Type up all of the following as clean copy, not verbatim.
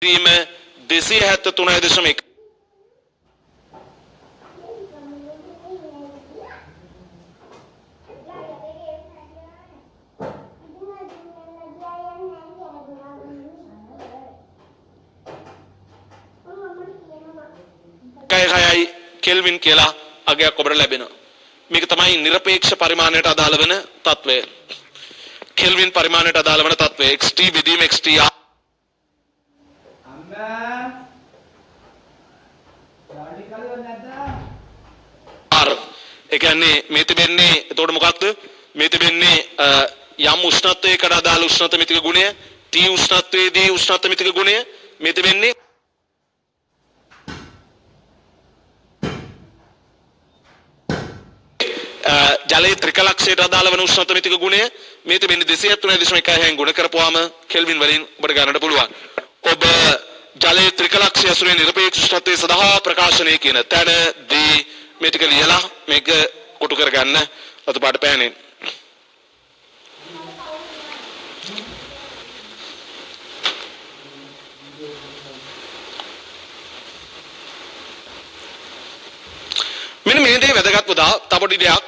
කිරීම 273.1 කයයි කෙල්වින් කියලා අගයක් ඔබට ලැබෙනවා. මේක තමයි নিরপেক্ষ පරිමාණයට අදාළ වෙන තත්වය. කෙල්වින් පරිමාණයට අදාළ වෙන තත්වය xt විදීම xt R ඒ කියන්නේ මේ තිබෙන්නේ එතකොට මොකක්ද මේ තිබෙන්නේ යම් උෂ්ණත්වයකට අදාළ උෂ්ණත්ව මිතික ගුණය T උෂ්ණත්වයේදී උෂ්ණත්ව මිතික ගුණය මේ තිබෙන්නේ ජලයේ ත්‍රිකලක්ෂයට අදාළ වෙන උෂ්ණත්ව මිතික ගුණය මේ තිබෙන්නේ 273.1 ගුණ කරපුවාම කෙල්වින් වලින් ඔබට ගන්නට පුළුවන්. ඔබ ජලයේ ත්‍රිකලක්ෂය ඇසුරේ নিরপেক্ষ උෂ්ණත්වයේ සඳහා ප්‍රකාශනය කියන තැනදී මේ ටික ලියලා මේක කොටු කරගන්න අතු පාට පෑනේ. මෙන්න මේ දේ වැදගත් පුතා තව පොඩි දෙයක්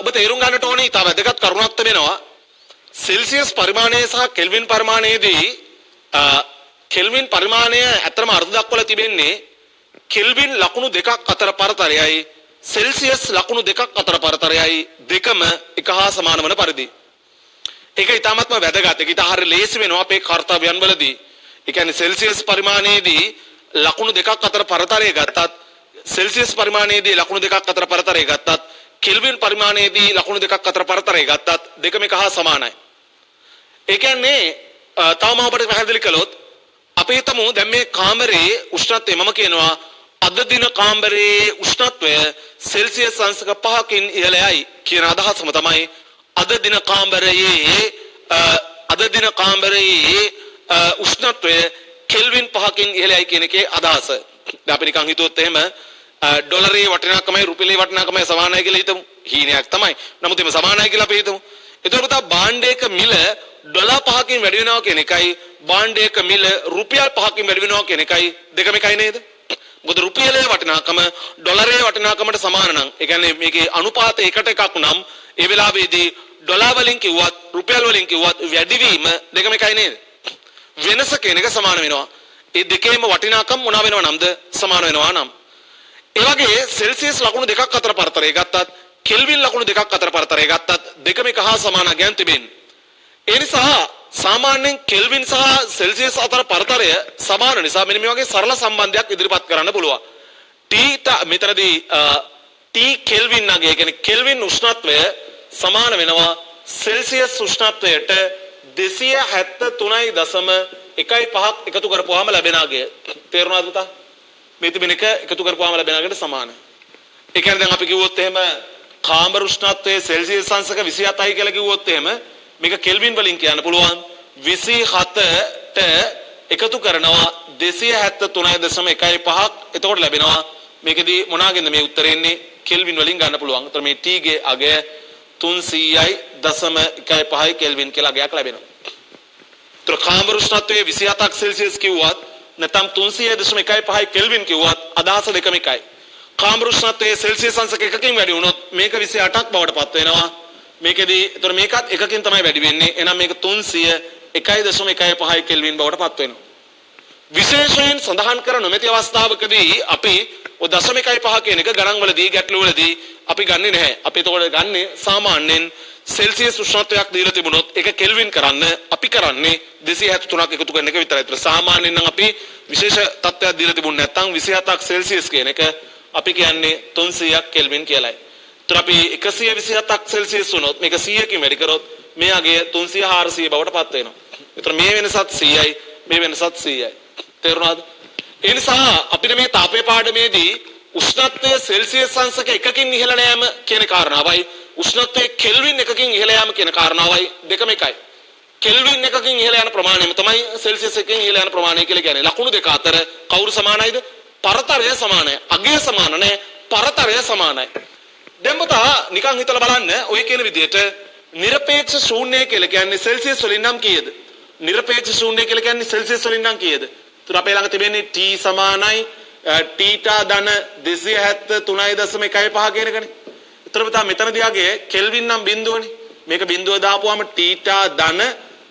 ඔබ තේරුම් ගන්නට ඕනේ තව වැදගත් කරුණක් තිබෙනවා සෙල්සියස් පරිමාණය සහ කෙල්වින් පරිමාණයේදී කෙල්වින් පරිමාණය ඇත්තම අර්ථ දක්වලා තිබෙන්නේ කෙල්වින් ලකුණු දෙකක් අතර පරතරයයි සෙල්සියස් ලකුණු දෙකක් අතර පරතරයයි දෙකම එක හා සමාන වන පරිදි. ඒක ඊටාත්ම වැදගත්. ඒක ඊට හරිය ලේසි වෙනවා අපේ කාර්යයන් වලදී. ඒ කියන්නේ සෙල්සියස් පරිමාණයේදී ලකුණු දෙකක් අතර පරතරය ගත්තත් සෙල්සියස් පරිමාණයේදී ලකුණු දෙකක් අතර පරතරය ගත්තත් කෙල්වින් පරිමාණයේදී ලකුණු දෙකක් අතර පරතරය ගත්තත් දෙකම එක හා සමානයි. ඒ කියන්නේ තවම අපිට පැහැදිලි කළොත් අපි හිතමු දැන් මේ කාමරයේ උෂ්ණත්වය මම කියනවා අද දින කාමරයේ උෂ්ණත්වය සෙල්සියස් අංශක 5කින් ඉහළයි කියන අදහසම තමයි අද දින කාමරයේ උෂ්ණත්වය කෙල්වින් 5කින් ඉහළයි කියන එකේ අදහස. දැන් අපි නිකන් හිතුවොත් එහෙම ඩොලරයේ වටිනාකමයි රුපියලේ වටිනාකමයි සමානයි කියලා හිතමු. හීනයක් තමයි. නමුත් එimhe සමානයි කියලා අපි හිතමු. එතකොට භාණ්ඩයක මිල ඩොලර් 5කින් වැඩි වෙනවා කියන එකයි භාණ්ඩයක මිල රුපියල් 5කින් වැඩි වෙනවා කියන එකයි දෙකම එකයි නේද? මොකද රුපියලේ වටිනාකම ඩොලරයේ වටිනාකමට සමාන නම් ඒ කියන්නේ මේකේ අනුපාතය එකට එකක් නම් ඒ වෙලාවේදී ඩොලර් වලින් කිව්වත් රුපියල් වලින් කිව්වත් වැඩිවීම දෙකම එකයි නේද? වෙනස කියන එක සමාන වෙනවා. ඒ දෙකේම වටිනාකම් මොනවා වෙනව නම්ද? සමාන වෙනවා නම්. ඒ වගේ සෙල්සියස් ලකුණු දෙකක් අතර පරතරය ගත්තත් කෙල්වින් ලකුණු දෙකක් අතර පරතරය ගත්තත් දෙකම එක හා සමාන ගැන් තිබෙන්නේ. ඒ නිසා සාමාන්‍යයෙන් කෙල්වින් සහ සෙල්සියස් අතර පරතරය සමාන නිසා මෙන්න මේ වගේ සරල සම්බන්ධයක් ඉදිරිපත් කරන්න පුළුවන්. මෙතනදී T කෙල්වින් නගේ කියන්නේ කෙල්වින් උෂ්ණත්වය සමාන වෙනවා සෙල්සියස් උෂ්ණත්වයට 273.15ක් එකතු කරපුවාම ලැබෙන අගය. තේරුණාද පුතා? මේ තිබෙන එක එකතු කරපුවාම ලැබෙන අගයට සමානයි. ඒ කියන්නේ දැන් අපි කිව්වොත් එහෙම කාමර උෂ්ණත්වයේ සෙල්සියස් අංශක 27යි කියලා කිව්වොත් එහෙම මේක කෙල්වින් වලින් කියන්න පුළුවන් 27ට එකතු කරනවා 273.15ක් එතකොට ලැබෙනවා මේකදී මොනවාගෙන්ද මේ උත්තරේ එන්නේ කෙල්වින් වලින් ගන්න පුළුවන්. ඒතර මේ T ගේ අගය 300.15 කෙල්වින් කියලා අගයක් ලැබෙනවා. ඒතර කාමර උෂ්ණත්වයේ 27ක් සෙල්සියස් කිව්වත් නැත්නම් 300.15 කෙල්වින් කිව්වත් අදහස දෙකම එකයි. කාමර උෂ්ණත්වයේ සෙල්සියස් අංශක එකකින් වැඩි වුණොත් මේක 28ක් බවට පත් වෙනවා. මේකෙදී ඒතර මේකත් එකකින් තමයි වැඩි වෙන්නේ. එහෙනම් මේක 301.15 කෙල්වින් බවට පත් වෙනවා. විශේෂයෙන් සඳහන් කර නොමැති අවස්ථාවකදී අපි ඔය 0.15 කියන එක ගණන් වලදී ගැටළු වලදී අපි ගන්නෙ නැහැ. අපි එතකොට ගන්නෙ සාමාන්‍යයෙන් සෙල්සියස් උෂ්ණත්වයක් දීලා තිබුණොත් ඒක කෙල්වින් කරන්න අපි කරන්නේ 273ක් එකතු කරන එක විතරයි. ඒතර සාමාන්‍යයෙන් නම් අපි විශේෂ තත්ත්වයක් දීලා තිබුණ නැත්නම් 27ක් සෙල්සියස් කියන එක අපි කියන්නේ 300ක් කෙල්වින් කියලායි. ඒතර අපි 127ක් සෙල්සියස් වුණොත් මේක 100කින් වැඩි කරොත් මේ අගය 300 400 බවට පත් වෙනවා. ඒතර මේ වෙනසත් 100යි මේ වෙනසත් 100යි. තේරුණාද? ඒ නිසා අපිට මේ තාපය පාඩමේදී උෂ්ණත්වය සෙල්සියස් අංශක 1කින් ඉහළ යෑම කියන කාරණාවයි උෂ්ණත්වය කෙල්වින් 1කින් ඉහළ යෑම කියන කාරණාවයි දෙකම එකයි. කෙල්වින් 1කින් ඉහළ යන ප්‍රමාණයම තමයි සෙල්සියස් 1කින් ඉහළ යන ප්‍රමාණය කියලා කියන්නේ. ලකුණු දෙක අතර කවුරු සමානයිද? පරතරය සමානයි. අගය සමාන නැහැ. පරතරය සමානයි. දැන් පුතා නිකන් හිතලා බලන්න ඔය කියන විදිහට নিরপেক্ষ ශූන්‍ය කියලා කියන්නේ සෙල්සියස් වලින් නම් කීයද? නිරපේක්ෂ ශූන්‍ය කියලා කියන්නේ සෙල්සියස් වලින් නම් කීයද? ඒතර අපේ ළඟ තිබෙන්නේ T සමානයි තීටා ධන 273.15 කියන එකනේ. ඒතර මෙතනදී ආගේ කෙල්වින් නම් බිඳුවනේ. මේක බිඳුව දාපුවාම තීටා ධන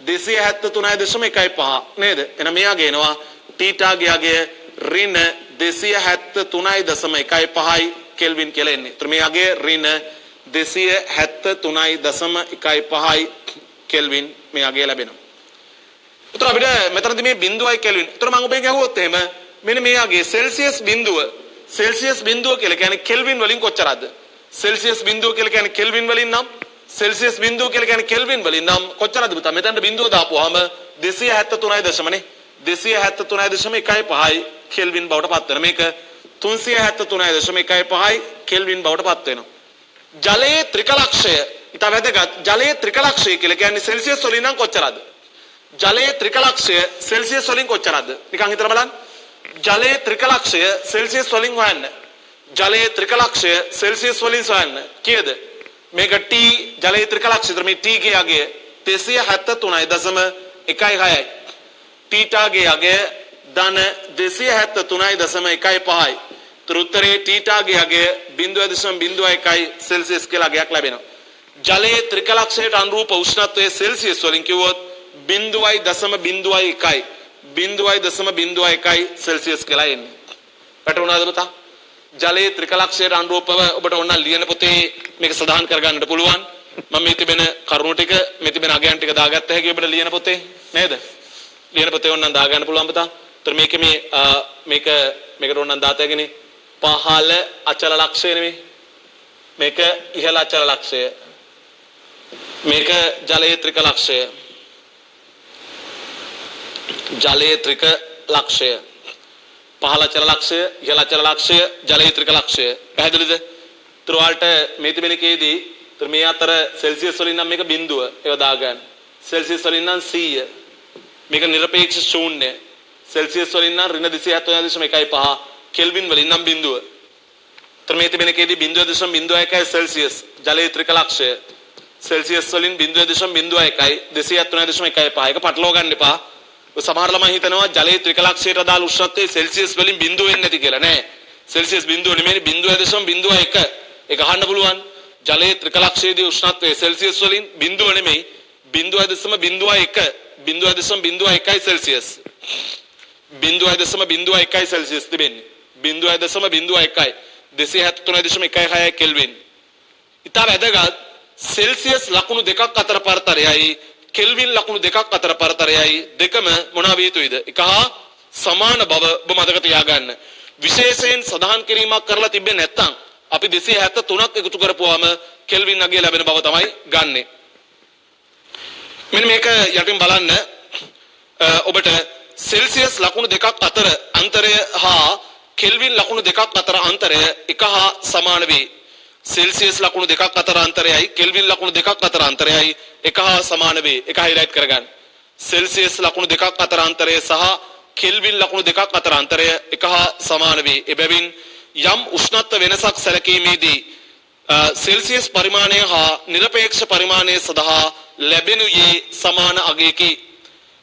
273.15 නේද? එහෙනම් මෙයා ගේනවා තීටාගේ ආගේ ඍණ 273.15යි කෙල්වින් කියලා එන්නේ. ඒතර මෙයාගේ ඍණ 273.15යි කෙල්වින් මෙයාගේ ලැබෙනවා. ඒතර අපිට මෙතනදී මේ බිඳුවයි කෙල්වින්. ඒතර මම ඔබෙන් අහුවොත් එහෙම මෙන්න මෙයාගේ සෙල්සියස් බිඳුව කියලා කියන්නේ කෙල්වින් වලින් කොච්චරද? සෙල්සියස් බිඳුව කියලා කියන්නේ කෙල්වින් වලින් නම් සෙල්සියස් බිඳුව කියලා කියන්නේ කෙල්වින් වලින් නම් කොච්චරද පුතා? මෙතනට බිඳුව දාපුවාම 273.0 273.15යි කෙල්වින් බවට පත් වෙනවා. මේක 373.15යි කෙල්වින් බවට පත් වෙනවා. ජලයේ ත්‍රිකලක්ෂය ඊට වැදගත්. ජලයේ ත්‍රිකලක්ෂය කියලා කියන්නේ සෙල්සියස් වලින් නම් කොච්චරද? ජලයේ ත්‍රිකලක්ෂය සෙල්සියස් වලින් කොච්චරද? නිකන් හිතලා බලන්න. ජලයේ ත්‍රිකලක්ෂය සෙල්සියස් වලින් හොයන්න. ජලයේ ත්‍රිකලක්ෂය සෙල්සියස් වලින් හොයන්න. කීයද? මේක T ජලයේ ත්‍රිකලක්ෂය. මේ T ගේ අගය 273.16යි. තීටාගේ අගය ධන 273.15යි. උත්තරේ තීටාගේ අගය 0.01යි සෙල්සියස් කියලා අගයක් ලැබෙනවා. ජලයේ ත්‍රිකලක්ෂයට අනුරූප උෂ්ණත්වයේ සෙල්සියස් වලින් කිව්වොත් 0.01යි. 0.01යි සෙල්සියස් කියලා එන්නේ. පැටවුණාද පුතා? ජලයේ ත්‍රිකලක්ෂයට අනුරූපව ඔබට ඕන ලියන පොතේ මේක සඳහන් කරගන්නට පුළුවන්. මම මේ තිබෙන කරුණු ටික මේ තිබෙන අගයන් ටික දාගත්ත හැකි ඔබට ලියන පොතේ නේද? ලියන පොතේ ඕනනම් දාගන්න පුළුවන් පුතා. ඒතර මේකේ මේකට ඕනනම් දාත හැකිනේ. පහළ අචල ලක්ෂය නෙමෙයි. මේක ඉහළ අචල ලක්ෂය. මේක ජලයේ ත්‍රිකලක්ෂය. ජලයේ ත්‍රිකලක්ෂය. පහළ අචල ලක්ෂය, ඉහළ අචල ලක්ෂය, ජලයේ ත්‍රිකලක්ෂය. පැහැදිලිද? ඒතර වලට මේ තිබෙනකේදී ඒතර මේ අතර සෙල්සියස් වලින් නම් මේක බිඳුව ඒව දාගන්න. සෙල්සියස් වලින් නම් 100. මේක නිරපේක්ෂ ශූන්‍ය. සෙල්සියස් වලින් නම් ඍණ 273.15 කෙල්වින් වලින් නම් බිඳුව. ඒතර මේ තිබෙනකේදී 0.01යි සෙල්සියස් ජලයේ ත්‍රිකලක්ෂය. සෙල්සියස් වලින් 0.01යි 273.15 එක පටලවා ගන්න එපා. සමහර ළමයි හිතනවා ජලයේ ත්‍රිකලක්ෂයට අදාළ උෂ්ණත්වයේ සෙල්සියස් වලින් බිඳුව වෙන්නේ නැති කියලා. නෑ. සෙල්සියස් බිඳුව නෙමෙයි 0.01. ඒක අහන්න පුළුවන්. ජලයේ ත්‍රිකලක්ෂයේදී උෂ්ණත්වයේ සෙල්සියස් වලින් බිඳුව නෙමෙයි 0.01. 0.01යි සෙල්සියස්. 0.01යි සෙල්සියස් තිබෙන්නේ. 0.01යි 273.16යි කෙල්වින්. ඊට වැදගත් සෙල්සියස් ලකුණු දෙකක් අතර පරතරයයි කෙල්වින් ලකුණු දෙකක් අතර පරතරයයි දෙකම මොනවා විය යුතුයිද? එක හා සමාන බව ඔබ මතක තියාගන්න. විශේෂයෙන් සඳහන් කිරීමක් කරලා තිබෙන්නේ නැත්නම් අපි 273ක් එකතු කරපුවාම කෙල්වින් අගය ලැබෙන බව තමයි ගන්නෙ. මෙන්න මේක යටින් බලන්න ඔබට සෙල්සියස් ලකුණු දෙකක් අතර අන්තරය හා කෙල්වින් ලකුණු දෙකක් අතර අන්තරය එක හා සමාන වේ. සෙල්සියස් ලකුණු දෙකක් අතර අන්තරයයි කෙල්වින් ලකුණු දෙකක් අතර අන්තරයයි එක හා සමාන වේ. එක හයිලයිට් කරගන්න. සෙල්සියස් ලකුණු දෙකක් අතර අන්තරය සහ කෙල්වින් ලකුණු දෙකක් අතර අන්තරය එක හා සමාන වේ. එබැවින් යම් උෂ්ණත්ව වෙනසක් සැලකීමේදී සෙල්සියස් පරිමාණය හා නිරපේක්ෂ පරිමාණය සඳහා ලැබෙනුයේ සමාන අගයකි.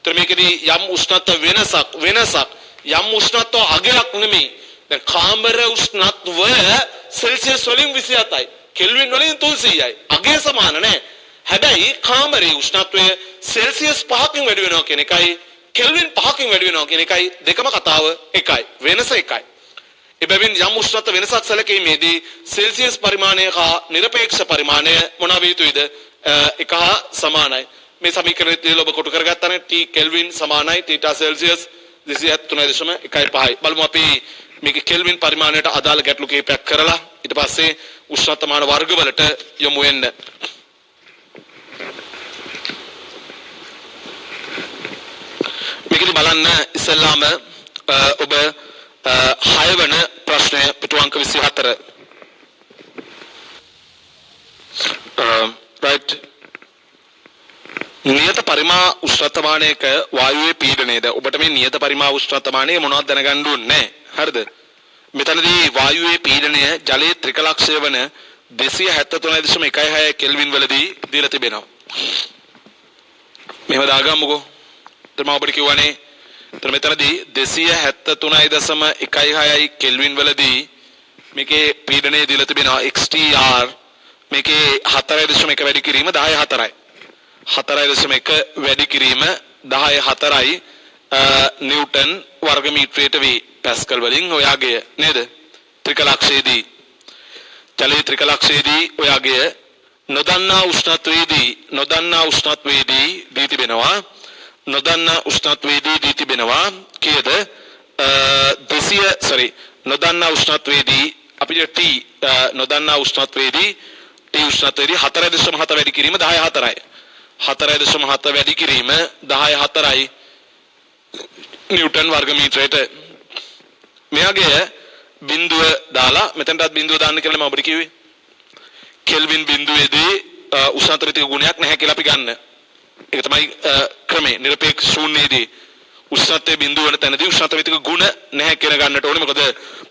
ඒතර මේකදී යම් උෂ්ණත්ව වෙනසක් යම් උෂ්ණත්ව අගයක් නෙමෙයි. දැන් කාමර උෂ්ණත්ව සෙල්සියස් වලින් 27යි. කෙල්වින් වලින් 300යි. අගය සමාන නැහැ. හැබැයි කාමරයේ උෂ්ණත්වය සෙල්සියස් 5කින් වැඩි වෙනවා කියන එකයි කෙල්වින් 5කින් වැඩි වෙනවා කියන එකයි දෙකම කතාව එකයි. වෙනස එකයි. එබැවින් යම් උෂ්ණත්ව වෙනසක් සැලකීමේදී සෙල්සියස් පරිමාණය හා නිරපේක්ෂ පරිමාණය මොනවා විය යුතුයිද? එක හා සමානයි. මේ සමීකරණය තියලා ඔබ කොටු කරගත්තා නම් T කෙල්වින් සමානයි තීටා සෙල්සියස් 273.15යි. බලමු අපි මේක කෙල්වින් පරිමාණයට අදාළ ගැටලු කිහිපයක් කරලා ඊට පස්සේ උෂ්ණත්වමාන වර්ගවලට යොමු වෙන්න. මේකදී බලන්න ඉස්සෙල්ලාම ඔබ 6 වෙනි ප්‍රශ්නය පිටු අංක 24. right නියත පරිමා උෂ්ණත්වමානයක වායුවේ පීඩනයද ඔබට මේ නියත පරිමා උෂ්ණත්වමානය මොනවද දැනගන්න ඕනේ? හරිද? මෙතනදී වායුවේ පීඩනය ජලයේ ත්‍රිකලක්ෂය වන 273.16 කෙල්වින් වලදී දීලා තිබෙනවා. මෙහෙම දාගමුකෝ. तर මම ඔබට කියවනේ तर මෙතනදී 273.16යි කෙල්වින් වලදී මේකේ පීඩනය දීලා තිබෙනවා XTR මේකේ 4.1 වැඩි කිරීම 10.4යි 4.1 වැඩි කිරීම 10.4යි නිව්ටන් වර්ග මීටරයට වේ පැස්කල් වලින් ඔයාගේ නේද ත්‍රිකලක්ෂයේදී ජලයේ ත්‍රිකලක්ෂයේදී ඔයාගේ නොදන්නා උෂ්ණත්වයේදී දී තිබෙනවා නොදන්නා උෂ්ණත්වයේදී දී තිබෙනවා කීයද 200 නොදන්නා උෂ්ණත්වයේදී අපිට T නොදන්නා උෂ්ණත්වයේදී T උෂ්ණත්වයේදී 4.7 වැඩි කිරීම 10.4යි 4.7 වැඩි කිරීම 10.4යි නිව්ටන් වර්ග මීටරයට මෙයාගේ බිඳුව දාලා මෙතනටත් බිඳුව දාන්න කියලා මම ඔබට කිව්වේ කෙල්වින් බිඳුවේදී උෂ්ණත්වරිතික ගුණයක් නැහැ කියලා අපි ගන්න. ඒක තමයි ක්‍රමේ නිරපේක්ෂ ශූන්‍යයේදී උෂ්ණත්වයේ බිඳුව වෙන තැනදී උෂ්ණත්වරිතික ගුණ නැහැ කියලා ගන්නට ඕනේ. මොකද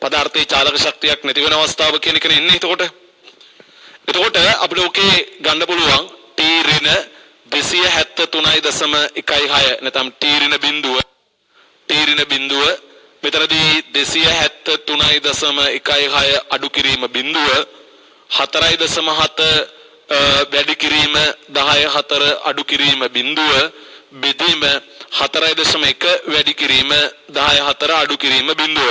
පදාර්ථයේ චාලක ශක්තියක් නැති වෙන අවස්ථාව කියන එකනේ ඉන්නේ. එතකොට අපිට ඕකේ ගන්න පුළුවන් T ඍණ 273.16 නැත්නම් T ඍණ බිඳුව මෙතනදී 273.16 අඩු කිරීම බිඳුව 4.7 වැඩි කිරීම 10.4 අඩු කිරීම බිඳුව බෙදීම 4.1 වැඩි කිරීම 10.4 අඩු කිරීම බිඳුව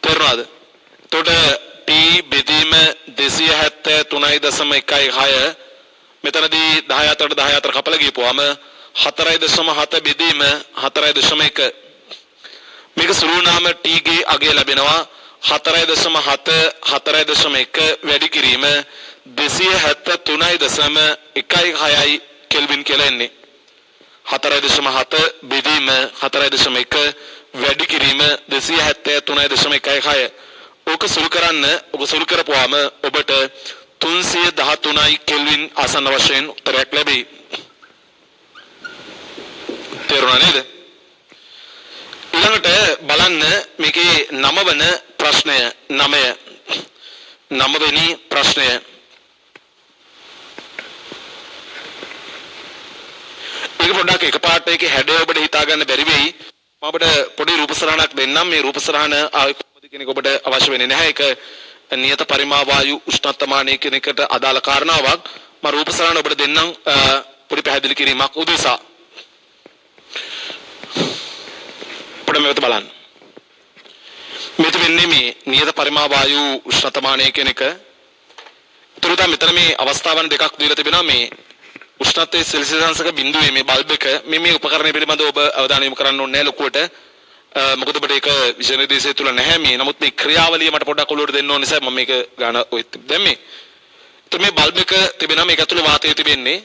තේරුණාද? එතකොට T බෙදීම 273.16 මෙතනදී 10.4 කපලා ගියපුවාම 4.7 බෙදීම 4.1 මේක සුළු වුණාම T ගේ අගය ලැබෙනවා 4.1 වැඩි කිරීම 273.16යි කෙල්වින් කියලා එන්නේ 4.7 බෙදීම 4.1 වැඩි කිරීම 273.16 ඕක සුළු කරන්න ඔබ සුළු කරපුවාම ඔබට 313යි කෙල්වින් ආසන්න වශයෙන් උත්තරයක් ලැබෙයි. තේරුණා නේද? ඊළඟට බලන්න මේකේ 9 වෙනි ප්‍රශ්නය 9 වෙනි ප්‍රශ්නය ඒක පොඩ්ඩක් එකපාරට ඒකේ හැඩය ඔබට හිතා ගන්න බැරි වෙයි. මම ඔබට පොඩි රූපසරහනක් දෙන්නම්. මේ රූපසරහන ආයේ කොහොමද කියන එක ඔබට අවශ්‍ය වෙන්නේ නැහැ. ඒක නියත පරිමා වායු උෂ්ණත්වමානය කියන එකට අදාළ කාරණාවක්. මම රූපසරහන ඔබට දෙන්නම් පොඩි පැහැදිලි කිරීමක් උදෙසා. මෙතන බලන්න. මෙතන වෙන්නේ මේ නියත පරිමා වායු උෂ්ණත්වමානය කියන එක. ඒතර මෙතන මේ අවස්ථාවන් දෙකක් දීලා තිබෙනවා. මේ උෂ්ණත්වයේ සෙල්සියස් අංශක බිඳුවේ මේ බල්බ් එක මේ උපකරණය පිළිබඳව ඔබ අවධානය යොමු කරන්න ඕනේ නැහැ ලොකුවට. මොකද ඔබට ඒක විෂය නිර්දේශය තුල නැහැ මේ. නමුත් මේ ක්‍රියාවලිය මට පොඩ්ඩක් ඔලුවට දෙන්න ඕන නිසා මම මේක ගන්න ඔය දැම්මේ. ඒතර මේ බල්බ් එක තිබෙනවා මේක ඇතුලේ වාතය තිබෙන්නේ.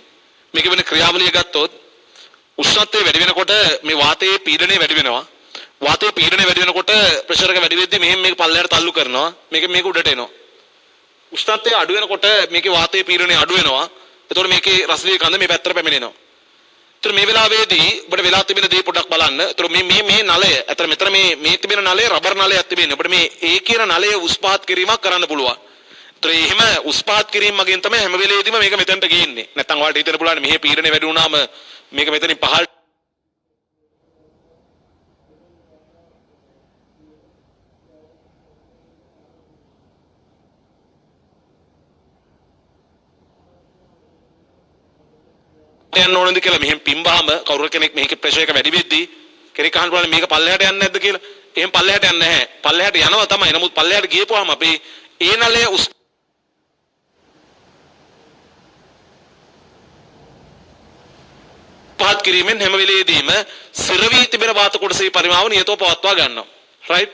මේක වෙන ක්‍රියාවලිය ගත්තොත් උෂ්ණත්වය වැඩි වෙනකොට මේ වාතයේ පීඩනය වැඩි වෙනවා. වාතයේ පීඩනය වැඩි වෙනකොට ප්‍රෙෂර් එක වැඩි වෙද්දී මෙහෙම මේක පල්ලෙහාට තල්ලු කරනවා. මේක උඩට එනවා. උෂ්ණත්වය අඩු වෙනකොට මේකේ වාතයේ පීඩනය අඩු වෙනවා. එතකොට මේකේ රසදිය කඳ මේ පැත්තට පැමිණෙනවා. ඒතර මේ වෙලාවේදී ඔබට වෙලා තිබෙන දේ පොඩ්ඩක් බලන්න. ඒතර මේ නලය, අතර මෙතන මේ තිබෙන නලය රබර් නලයක් තිබෙන්නේ. ඔබට මේ ඒ කියන නලය උස් පහත් කිරීමක් කරන්න පුළුවන්. ඒතර එහෙම උස් පහත් කිරීම මගින් තමයි හැම වෙලේදීම මේක මෙතනට ගේන්නේ. නැත්නම් ඔයාලට හිතෙන්න පුළුවන් මෙහි පීඩනය වැඩි වුණාම මේක මෙතනින් පහළ යන්න ඕනද කියලා මෙහෙම පිම්බාම කවුරු කෙනෙක් මේකේ ප්‍රෙෂර් එක වැඩි වෙද්දී කෙනෙක් අහන්න බලන්න මේක පල්ලෙහාට යන්නේ නැද්ද කියලා. එහෙම පල්ලෙහාට යන්නේ නැහැ. පල්ලෙහාට යනවා තමයි. නමුත් පල්ලෙහාට ගියපුවාම අපි ඒ නලය උස් පහත් කිරීමෙන් හැම වෙලෙදීම සිර වී තිබෙන වාත කොටසේ පරිමාව නියතව පවත්වා ගන්නවා. රයිට්?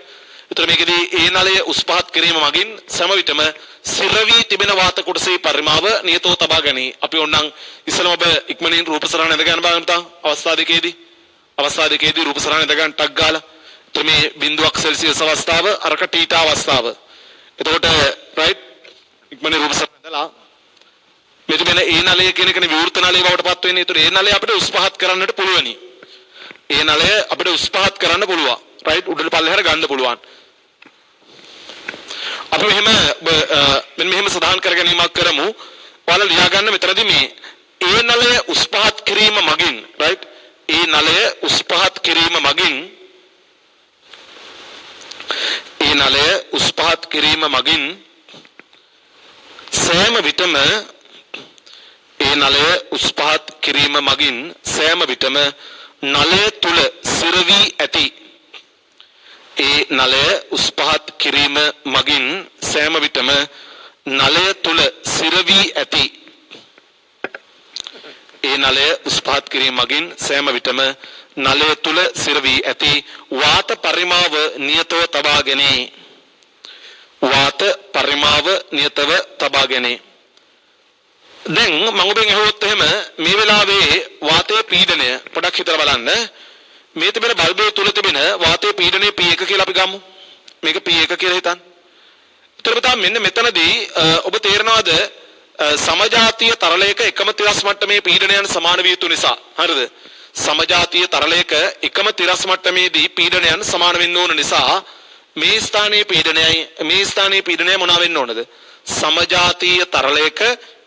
ඒතර මේකදී ඒ නලය උස් පහත් කිරීම මගින් සම විටම සිර වී තිබෙන වාත කොටසේ පරිමාව නියතව තබා ගනී. අපි ඕනනම් ඉස්සෙල්ලාම ඔබ ඉක්මනින් රූපසරහන ඇඳ ගන්න බලන්න තා අවස්ථා දෙකේදී රූපසරහන ඇඳ ගන්න ටක් ගාලා. ඒතර මේ 0 සෙල්සියස් අවස්ථාව අරක තීටා අවස්ථාව. එතකොට රයිට් ඉක්මනින් රූපසරහන ඇඳලා මෙතන මේ ඒ නලය කියන එකනේ විවෘත නලය බවට පත් වෙන්නේ. ඒතර ඒ නලය අපිට උස් පහත් කරන්නට පුළුවනි. ඒ නලය අපිට උස් පහත් කරන්න පුළුවන්. රයිට් උඩට පල්ලෙහාට ගන්න පුළුවන්. අපි මෙහෙම සදාහන් කර ගැනීමක් කරමු. ඔයාලා ලියා ගන්න මෙතනදී මේ ඒ නලය උස් පහත් කිරීම මගින් රයිට් ඒ නලය උස් පහත් කිරීම මගින් සෑම විටම නලය තුල සිර වී ඇති වාත පරිමාව නියතව තබා ගැනේ. දැන් මම ඔබෙන් අහුවොත් එහෙම මේ වෙලාවේ වාතයේ පීඩනය පොඩක් හිතලා බලන්න. මේ තිබෙන බල්බය තුල තිබෙන වාතයේ පීඩනය P1 කියලා අපි ගමු. මේක P1 කියලා හිතන්න. ඒතරපතා මෙන්න මෙතනදී ඔබ තේරෙනවද සමජාතීය තරලයක එකම තිරස් මට්ටමේ පීඩනයන් සමාන විය යුතු නිසා. හරිද? සමජාතීය තරලයක එකම තිරස් මට්ටමේදී පීඩනයන් සමාන වෙන්න ඕන නිසා මේ ස්ථානයේ පීඩනයයි මොනවා වෙන්න ඕනද? සමජාතීය තරලයක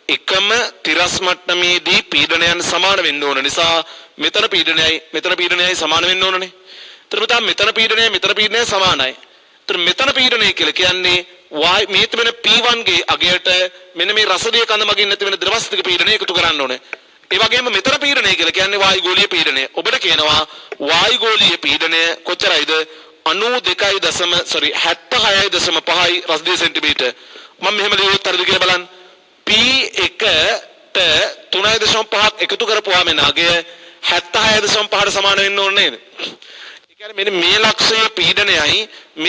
එකම තිරස් මට්ටමේදී පීඩනයන් සමාන වෙන්න ඕන නිසා මෙතන පීඩනයයි සමාන වෙන්න ඕනනේ. ඒතර මෙතන පීඩනයයි සමානයි. ඒතර මෙතන පීඩනය කියලා කියන්නේ මේ තිබෙන P1 ගේ අගයට මෙන්න මේ රසදිය කඳ මගින් නැති වෙන ද්‍රවස්තික පීඩනය එකතු කරන්න ඕනේ. ඒ වගේම මෙතන පීඩනය කියලා කියන්නේ වායුගෝලීය පීඩනය. ඔබට කියනවා වායුගෝලීය පීඩනය කොච්චරයිද? 76.5 රසදිය සෙන්ටිමීටර්. මම මෙහෙම ලියුවොත් හරිද කියලා බලන්න. P1ට 3.5ක් එකතු කරපුවාම එන අගය 76.5ට සමාන වෙන්න ඕනේ නේද? ඒ කියන්නේ මෙන්න මේ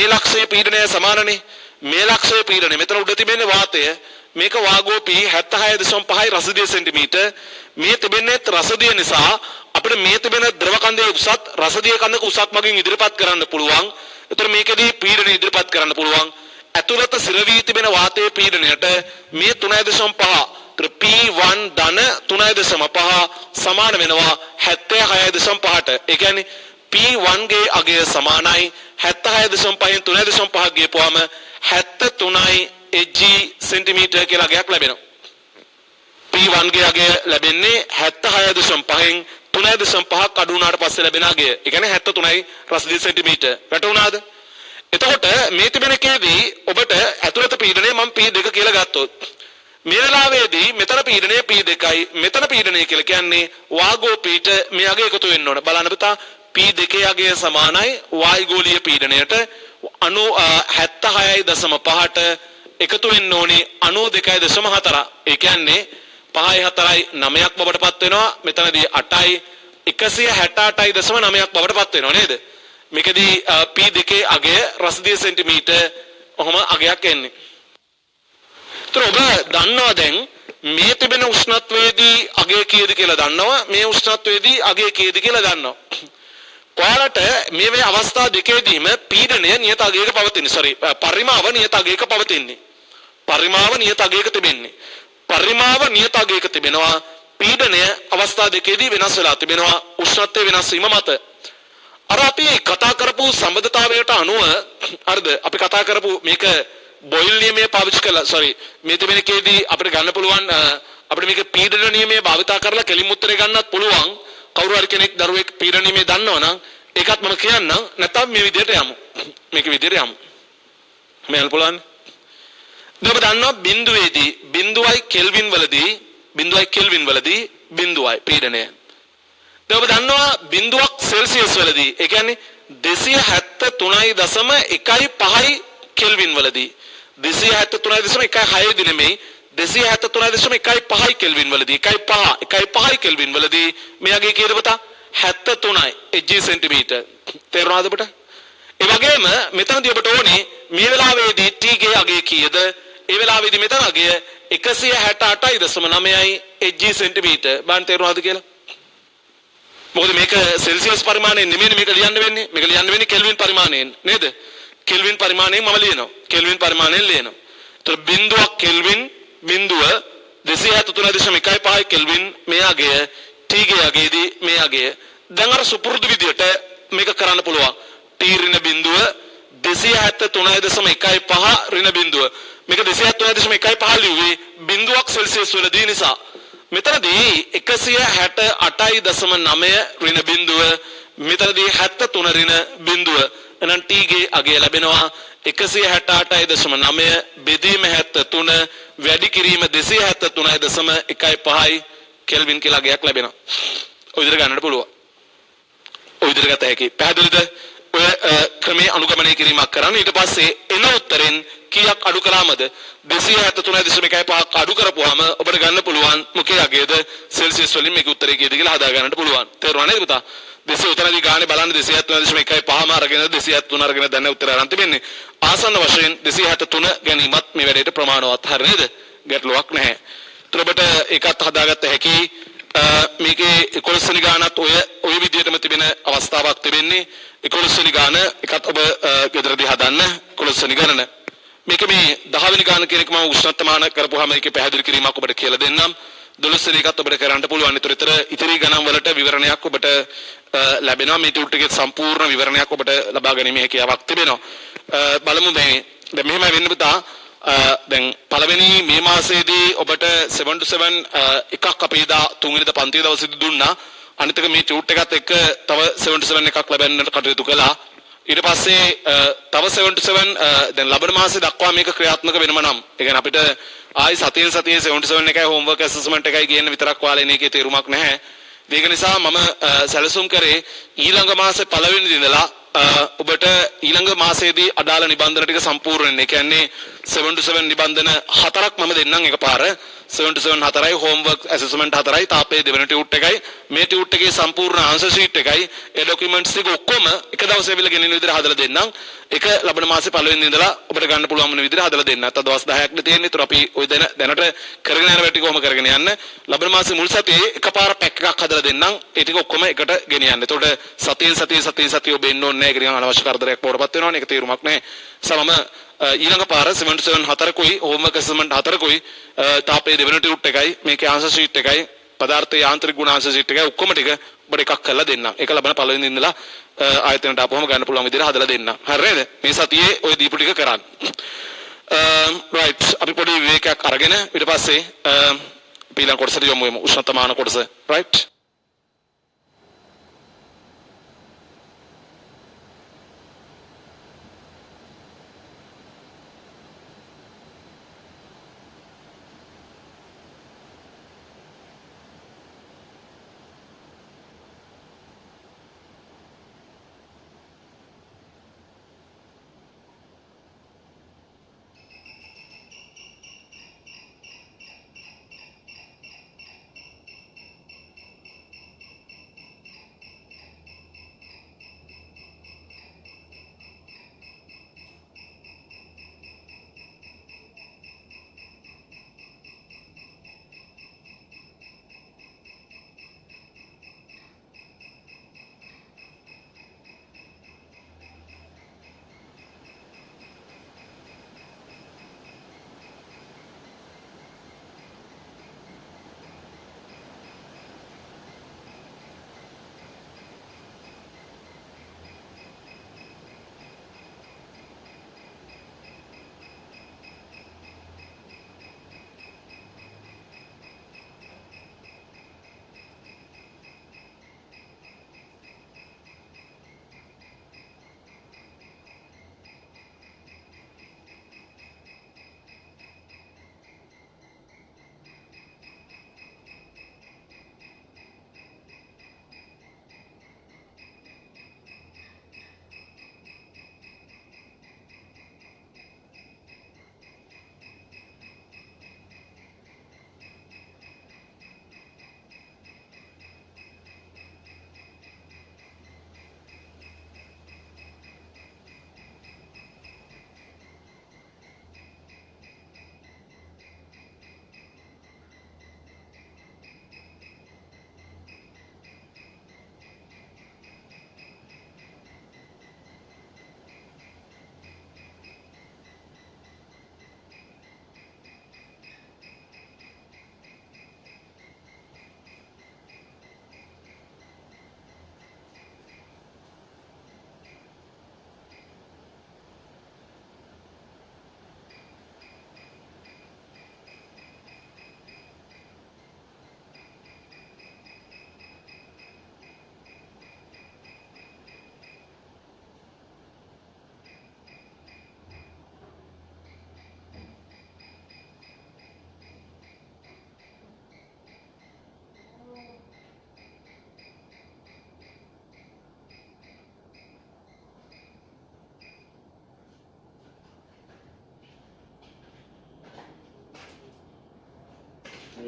ලක්ෂයේ පීඩනයයි සමානනේ. මේ ලක්ෂයේ පීඩනය මෙතන උඩ තිබෙන්නේ වාතය. මේක වාගෝ P 76.5 රසදිය සෙන්ටිමීටර්. මේ තිබෙන්නේ රසදිය නිසා අපිට මේ තිබෙන ද්‍රව කන්දේ උසත් රසදිය කන්දක උසක් මගින් ඉදිරිපත් කරන්න පුළුවන්. ඒතර මේකෙදී පීඩනය ඉදිරිපත් කරන්න පුළුවන්. ඇතුළත සිර වී තිබෙන වාතයේ පීඩනයට මේ 3.5 P1 ධන 3.5 සමාන වෙනවා 76.5ට. ඒ කියන්නේ P1 ගේ අගය සමානයි 76.5න් 3.5 ගියපුවාම 73යි Hg සෙන්ටිමීටර කියලා අගයක් ලැබෙනවා. P1 ගේ අගය ලැබෙන්නේ 76.5න් 3.5ක් අඩු වුණාට පස්සේ ලැබෙන අගය. ඒ කියන්නේ 73යි රසදිය සෙන්ටිමීටර. වැටුණාද? එතකොට මේ තිබෙන එකේදී ඔබට ඇතුළත පීඩනය මම P2 කියලා ගත්තොත් මේ වෙලාවේදී මෙතන පීඩනය P2යි මෙතන පීඩනය කියලා කියන්නේ වාගෝ Pට මේ අගය එකතු වෙන්න ඕන. බලන්න පුතා P2 අගය සමානයි වායුගෝලීය පීඩනයට 76.5ට එකතු වෙන්න ඕනේ 92.4. ඒ කියන්නේ 5.4යි 9ක් බවට පත් වෙනවා. මෙතනදී 8යි 168.9ක් බවට පත් වෙනවා නේද? මේකදී P2 අගය රසදිය සෙන්ටිමීටර් ඔහොම අගයක් එන්නේ. ඒතර ඔබ දන්නවා දැන් මේ තිබෙන උෂ්ණත්වයේදී අගය කීයද කියලා දන්නවා. මේ උෂ්ණත්වයේදී අගය කීයද කියලා දන්නවා. ඔයාලට මේ අවස්ථා දෙකේදීම පීඩනය නියත අගයක පවතින්නේ. පරිමාව නියත අගයක පවතින්නේ. පරිමාව නියත අගයක තිබෙනවා. පීඩනය අවස්ථා දෙකේදී වෙනස් වෙලා තිබෙනවා උෂ්ණත්වය වෙනස් වීම මත. අර අපි කතා කරපු සම්බන්ධතාවයට අනුව හරිද? අපි කතා කරපු මේක බොයිල් නියමයේ පාවිච්චි කළා. මේ තිබෙන එකේදී අපිට ගන්න පුළුවන් අපිට මේක පීඩන නියමයේ භාවිතා කරලා කෙලින් උත්තරේ ගන්නත් පුළුවන්. කවුරු හරි කෙනෙක් දරුවෙක් පීඩන නියමයේ දන්නවනම් ඒකත් මම කියන්නම්. නැත්නම් මේ විදිහට යමු. මේක විදිහට යමු. මෙයන් පුළුවන්. ඔබ දන්නවා බිඳුවේදී 0යි කෙල්වින් වලදී බිඳුවයි පීඩනය. ඔබ දන්නවා 0ක් සෙල්සියස් වලදී ඒ කියන්නේ 273.15යි කෙල්වින් වලදී 273.16 දී නෙමෙයි 273.15යි කෙල්වින් වලදී 1.5යි කෙල්වින් වලදී මේ අගය කීයද පුතා 73යි Hg සෙන්ටිමීටර්. තේරුණාද ඔබට? ඒ වගේම මෙතනදී ඔබට ඕනේ මේ වෙලාවේදී T ගේ අගය කීයද? ඒ වෙලාවේදී මෙතන අගය 168.9යි Hg සෙන්ටිමීටර්. බලන්න තේරුණාද කියලා? මොකද මේක සෙල්සියස් පරිමාණයෙන් නෙමෙයි මේක ලියන්න වෙන්නේ. මේක ලියන්න වෙන්නේ කෙල්වින් පරිමාණයෙන් නේද? කෙල්වින් පරිමාණයෙන් මම ලියනවා. කෙල්වින් පරිමාණයෙන් ලියනවා. ඒතර බිඳුවක් කෙල්වින් බිඳුව 273.15 කෙල්වින් මේ අගය T ගේ අගයේදී මේ අගය. දැන් අර සුපුරුදු විදියට මේක කරන්න පුළුවන්. T ඍණ බිඳුව 273.15 ඍණ බිඳුව. මේක 273.15 ලිව්වේ බිඳුවක් සෙල්සියස් වලදී නිසා. මෙතනදී 168.9 ඍණ බිඳුව මෙතනදී 73 ඍණ බිඳුව එහෙනම් t ගේ අගය ලැබෙනවා 168.9 බෙදීම 73 වැඩි කිරීම 273.15යි කෙල්වින් කියලා අගයක් ලැබෙනවා. ඔය විදිහට ගන්නට පුළුවන්. ඔය විදිහට ගත හැකි. පැහැදිලිද? ඔය ක්‍රමයේ අනුගමනය කිරීමක් කරන්න. ඊට පස්සේ එන උත්තරෙන් කීයක් අඩු කළාමද 273.15ක් අඩු කරපුවාම ඔබට ගන්න පුළුවන් මොකේ අගයද සෙල්සියස් වලින් මේක උත්තරේ කීයද කියලා හදා ගන්නට පුළුවන්. තේරුණා නේද පුතා? 200 උතරදී ගානේ බලන්න 273.15ම අරගෙන 273 අරගෙන දැන් උත්තරය අරන් තිබෙන්නේ. ආසන්න වශයෙන් 273 ගැනීමත් මේ වැඩේට ප්‍රමාණවත්. හරි නේද? ගැටලුවක් නැහැ. ඔබට ඒකත් හදාගත්ත හැකි. මේකේ 11 වෙනි ගානත් ඔය විදිහටම තිබෙන අවස්ථාවක් තිබෙන්නේ. 11 වෙනි ගාන එකත් ඔබ ගෙදරදී හදන්න 11 වෙනි ගණන. මේක මේ 10 වෙනි ගාන කියන එක මම උෂ්ණත්මාන කරපුවාම මේකේ පැහැදිලි කිරීමක් ඔබට කියලා දෙන්නම්. 12 වෙනි එකත් ඔබට කරන්න පුළුවන්. ඒතර ඉතිරි ගණන් වලට විවරණයක් ඔබට ලැබෙනවා. මේ ටියුට් එකේ සම්පූර්ණ විවරණයක් ඔබට ලබා ගැනීම හැකියාවක් තිබෙනවා. බලමු දැන් මෙහෙම වෙන්න පුතා. දැන් පළවෙනි මේ මාසයේදී ඔබට 7 to 7 එකක් අපි දා 3 වෙනිදා පන්ති දවසේදී දුන්නා. අනිත් එක මේ ටියුට් එකත් එක්ක තව 7 to 7 එකක් ලැබෙන්නට කටයුතු කළා. ඊට පස්සේ තව 7 to 7 දැන් ලබන මාසේ දක්වා මේක ක්‍රියාත්මක වෙනම නම් ඒ කියන්නේ අපිට ආයි සතියේ 7 to 7 එකයි හෝම්වර්ක් ඇසස්මන්ට් එකයි කියන විතරක් වාලේ මේකේ තේරුමක් නැහැ. ඒක නිසා මම සැලසුම් කරේ ඊළඟ මාසේ පළවෙනි දිනදලා ඔබට ඊළඟ මාසයේදී අදාළ නිබන්ධන ටික සම්පූර්ණ වෙන්න. ඒ කියන්නේ 7 to 7 නිබන්ධන 4ක් මම දෙන්නම් එකපාර. 7 to 7 4යි හෝම්වර්ක් ඇසස්මන්ට් 4යි තාපේ දෙවෙනි ටියුට් එකයි මේ ටියුට් එකේ සම්පූර්ණ ආන්සර් ෂීට් එකයි ඒ ડોකියුමන්ට්ස් ටික ඔක්කොම එක දවසේ විල ගෙනින විදිහට හදලා දෙන්නම්. ඒක ලබන මාසේ පළවෙනි ඉඳලා ඔබට ගන්න පුළුවන් වෙන විදිහට හදලා දෙන්න. අත දවස් 10ක් නේ තියෙන්නේ. ඒතර අපි ওই දැනට කරගෙන යන වැඩ ටික කොහොම කරගෙන යන්න. ලබන මාසේ මුල් සතියේ එකපාර පැක් එකක් හදලා දෙන්නම්. ඒ ටික ඔක්කොම එකට ගෙනියන්න. එතකොට සතිය ඔබ එන්න ඕනේ නැහැ කියලා අනවශ්‍ය කරදරයක් පොරපත් වෙනවනේ. ඒක තේරුමක් නැහැ. සමම ඊළඟ පාර 7 to 7 4කුයි හෝම්වර්ක් ඇසස්මන්ට් 4කුයි තාපේ දෙවෙනි ටියුට් එකයි මේකේ ආන්සර් ෂීට් එකයි පදාර්ථ යාන්ත්‍රික ගුණ ආන්සර් ෂීට් එකයි ඔක්කොම ටික ඔබට එකක් කරලා දෙන්නම්. ඒක ලබන පළවෙනි ඉඳලා ආයතනට ආපුවම ගන්න පුළුවන් විදිහට හදලා දෙන්නම්. හරි නේද? මේ සතියේ ওই දීපු ටික කරන්න. right අපි පොඩි විවේකයක් අරගෙන ඊට පස්සේ ඊළඟ කොටසට යමු උෂ්ණතමාන කොටස. right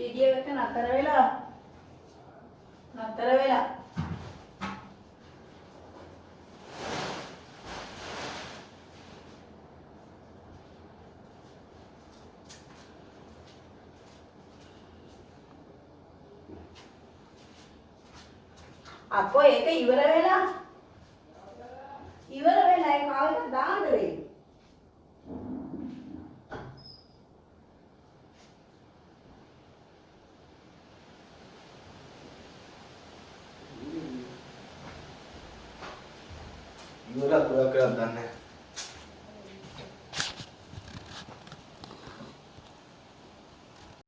වීඩියෝ එක නතර වෙලා. අක්කෝ ඒක ඉවර වෙලා ඒ කාලෙට දාන්න වෙයි. ඉවරක් ගොඩක් වෙලා දන්නේ නැහැ.